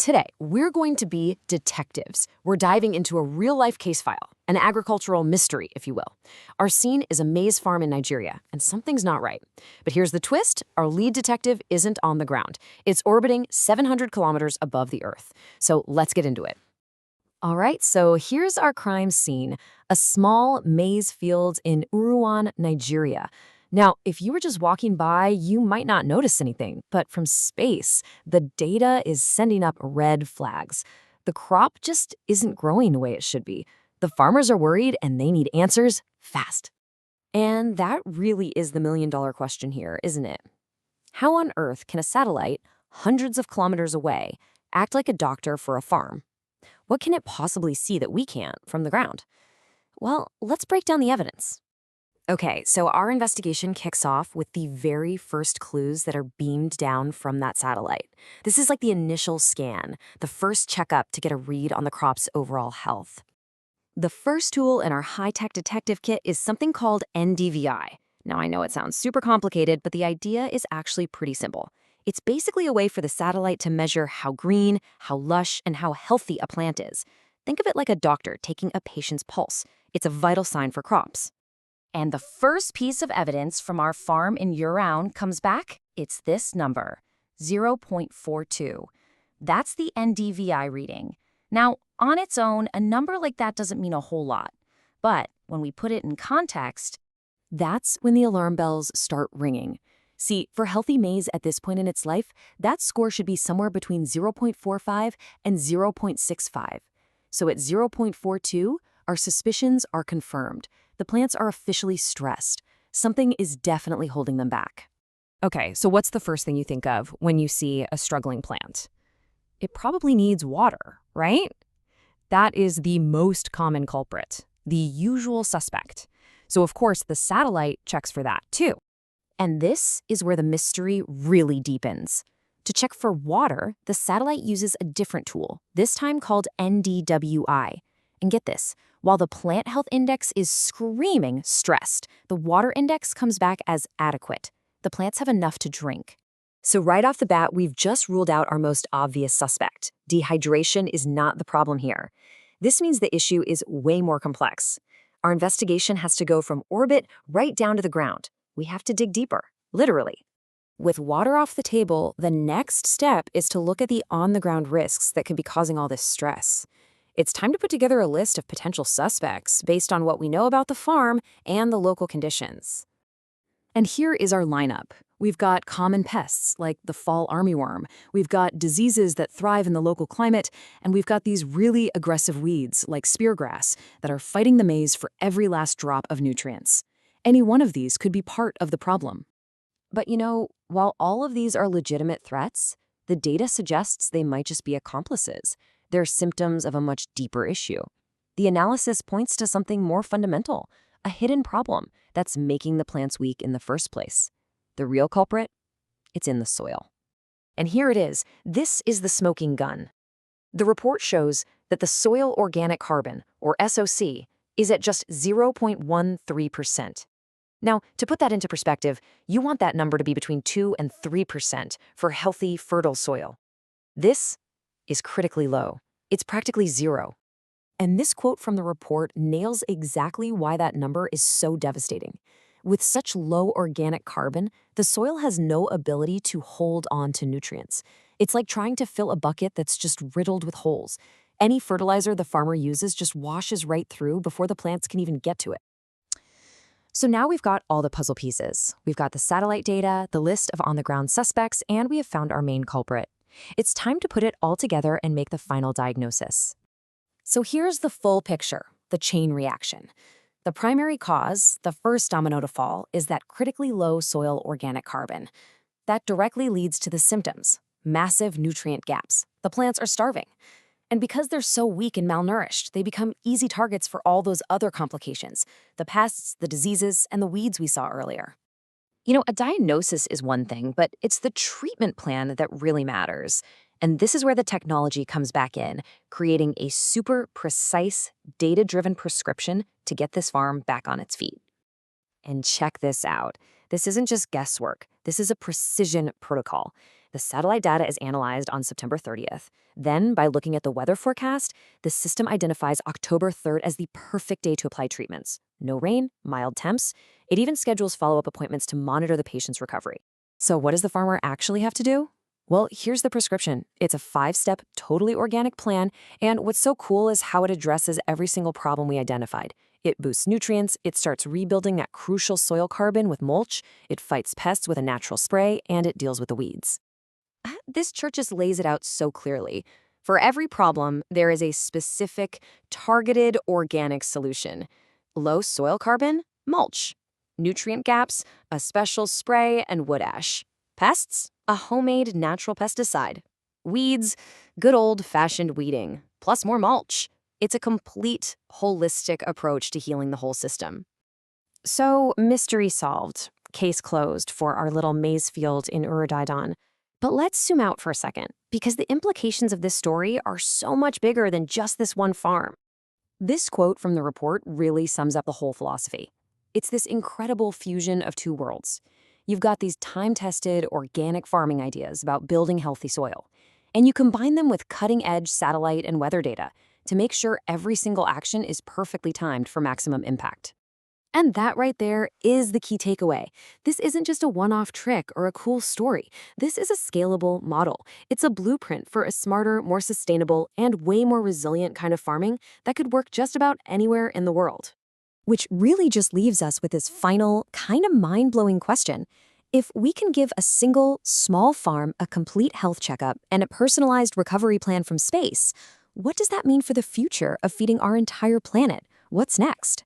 Today, we're going to be detectives. We're diving into a real-life case file, an agricultural mystery, if you will. Our scene is a maize farm in Nigeria, and something's not right. But here's the twist. Our lead detective isn't on the ground. It's orbiting 700 kilometers above the Earth. So let's get into it. All right, so here's our crime scene, a small maize field in Uruwan, Nigeria. Now, if you were just walking by, you might not notice anything, but from space, the data is sending up red flags. The crop just isn't growing the way it should be. The farmers are worried and they need answers fast. And that really is the million-dollar question here, isn't it? How on earth can a satellite, hundreds of kilometers away, act like a doctor for a farm? What can it possibly see that we can't from the ground? Well, let's break down the evidence. Okay, so our investigation kicks off with the very first clues that are beamed down from that satellite. This is like the initial scan, the first checkup to get a read on the crop's overall health. The first tool in our high-tech detective kit is something called NDVI. Now, I know it sounds super complicated, but the idea is actually pretty simple. It's basically a way for the satellite to measure how green, how lush, and how healthy a plant is. Think of it like a doctor taking a patient's pulse. It's a vital sign for crops. And the first piece of evidence from our farm in Uruwan comes back. It's this number, 0.42. That's the NDVI reading. Now, on its own, a number like that doesn't mean a whole lot. But when we put it in context, that's when the alarm bells start ringing. See, for healthy maize at this point in its life, that score should be somewhere between 0.45 and 0.65. So at 0.42, our suspicions are confirmed. The plants are officially stressed. Something is definitely holding them back. Okay, so what's the first thing you think of when you see a struggling plant? It probably needs water, right? That is the most common culprit, the usual suspect. So of course, the satellite checks for that too. And this is where the mystery really deepens. To check for water, the satellite uses a different tool, this time called NDWI. And get this, while the plant health index is screaming stressed, the water index comes back as adequate. The plants have enough to drink. So right off the bat, we've just ruled out our most obvious suspect. Dehydration is not the problem here. This means the issue is way more complex. Our investigation has to go from orbit right down to the ground. We have to dig deeper, literally. With water off the table, the next step is to look at the on-the-ground risks that could be causing all this stress. It's time to put together a list of potential suspects based on what we know about the farm and the local conditions. And here is our lineup. We've got common pests like the fall armyworm. We've got diseases that thrive in the local climate. And we've got these really aggressive weeds like speargrass that are fighting the maize for every last drop of nutrients. Any one of these could be part of the problem. But you know, while all of these are legitimate threats, the data suggests they might just be accomplices. They're symptoms of a much deeper issue. The analysis points to something more fundamental, a hidden problem that's making the plants weak in the first place. The real culprit? It's in the soil. And here it is. This is the smoking gun. The report shows that the soil organic carbon, or SOC, is at just 0.13%. Now, to put that into perspective, you want that number to be between 2 and 3% for healthy, fertile soil. This is critically low. It's practically zero. And this quote from the report nails exactly why that number is so devastating. With such low organic carbon, the soil has no ability to hold on to nutrients. It's like trying to fill a bucket that's just riddled with holes. Any fertilizer the farmer uses just washes right through before the plants can even get to it. So now we've got all the puzzle pieces. We've got the satellite data, the list of on-the-ground suspects, and we have found our main culprit. It's time to put it all together and make the final diagnosis. So here's the full picture, the chain reaction. The primary cause, the first domino to fall, is that critically low soil organic carbon. That directly leads to the symptoms, massive nutrient gaps. The plants are starving. And because they're so weak and malnourished, they become easy targets for all those other complications, the pests, the diseases, and the weeds we saw earlier. You know, a diagnosis is one thing, but it's the treatment plan that really matters. And this is where the technology comes back in, creating a super precise, data-driven prescription to get this farm back on its feet. And check this out. This isn't just guesswork. This is a precision protocol. The satellite data is analyzed on September 30th. Then, by looking at the weather forecast, the system identifies October 3rd as the perfect day to apply treatments. No rain, mild temps. It even schedules follow-up appointments to monitor the patient's recovery. So what does the farmer actually have to do? Well, here's the prescription. It's a 5-step, totally organic plan, and what's so cool is how it addresses every single problem we identified. It boosts nutrients, it starts rebuilding that crucial soil carbon with mulch, it fights pests with a natural spray, and it deals with the weeds. This chart just lays it out so clearly. For every problem, there is a specific, targeted organic solution. Low soil carbon? Mulch. Nutrient gaps? A special spray and wood ash. Pests? A homemade natural pesticide. Weeds? Good old-fashioned weeding, plus more mulch. It's a complete, holistic approach to healing the whole system. So, mystery solved. Case closed for our little maize field in Urudidan. But let's zoom out for a second, because the implications of this story are so much bigger than just this one farm. This quote from the report really sums up the whole philosophy. It's this incredible fusion of two worlds. You've got these time-tested, organic farming ideas about building healthy soil, and you combine them with cutting-edge satellite and weather data to make sure every single action is perfectly timed for maximum impact. And that right there is the key takeaway. This isn't just a one-off trick or a cool story. This is a scalable model. It's a blueprint for a smarter, more sustainable, and way more resilient kind of farming that could work just about anywhere in the world. Which really just leaves us with this final, kind of mind-blowing question. If we can give a single, small farm a complete health checkup and a personalized recovery plan from space, what does that mean for the future of feeding our entire planet? What's next?